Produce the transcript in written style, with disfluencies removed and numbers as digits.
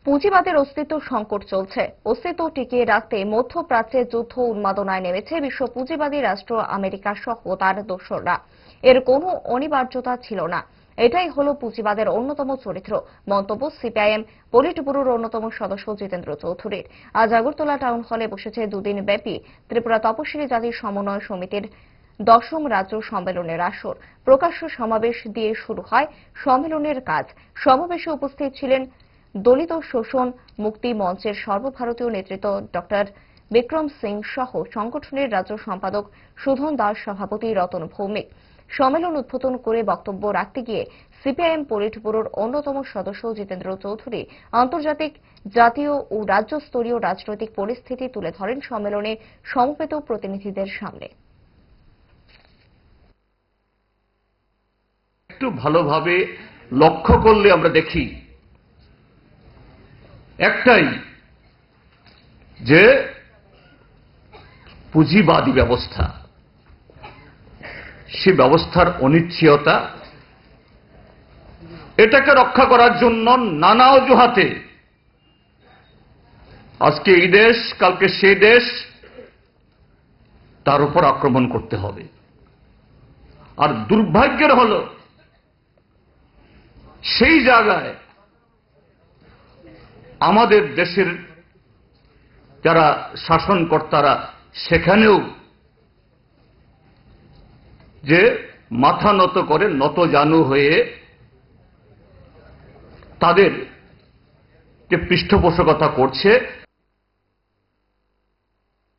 পুঁজিবাদের অস্তিত্ব সংকট চলছে। অস্তিত্ব টিকিয়ে রাখতে মধ্যপ্রাচ্যে যুদ্ধ উন্মাদনায় নেমেছে বিশ্ব পুঁজিবাদী রাষ্ট্র আমেরিকা সহ তার দোসররা। এর কোনো অনিবার্যতা ছিল না। এটাই হলো পুঁজিবাদের অন্যতম চরিত্র। মন্তব্য সিপিআইএম পলিট ব্যুরোর অন্যতম সদস্য জিতেন্দ্র চৌধুরীর। আজ আগরতলা টাউন হলে বসেছে দুদিন ব্যাপী ত্রিপুরা তপশিলি জাতি সমন্বয় সমিতির 10ম রাজ্য সম্মেলনের আসর। প্রকাশ্য সমাবেশ দিয়ে শুরু হয় সম্মেলনের কাজ। সমাবেশে উপস্থিত ছিলেন দলিত শোষণ মুক্তি মঞ্চের সর্বভারতীয় নেতৃত্ব ডক্টর বিক্রম সিং সহ সংগঠনের রাজ্য সম্পাদক সুধন দাস, সভাপতি রতন ভৌমিক। সম্মেলন উদ্বোধন করে বক্তব্য রাখতে গিয়ে সিপিআইএম পলিট ব্যুরোর অন্যতম সদস্য জিতেন্দ্র চৌধুরী আন্তর্জাতিক, জাতীয় ও রাজ্য স্তরীয় রাজনৈতিক পরিস্থিতি তুলে ধরেন সম্মেলনে সমবেত প্রতিনিধিদের সামনে। একটু ভালোভাবে লক্ষ্য করলে আমরা দেখি একটাই, যে পুঁজিবাদী ব্যবস্থা, সে ব্যবস্থার অনিশ্চয়তা, এটাকে রক্ষা করার জন্য নানা অজুহাতে আজকে এই দেশ, কালকে সেই দেশ, তার উপর আক্রমণ করতে হবে। আর দুর্ভাগ্যের হল সেই জায়গায় আমাদের দেশের যারা শাসনকর্তারা সেখানেও যে মাথা নত করে নতজানু হয়ে তাদের যে পৃষ্ঠপোষকতা করছে,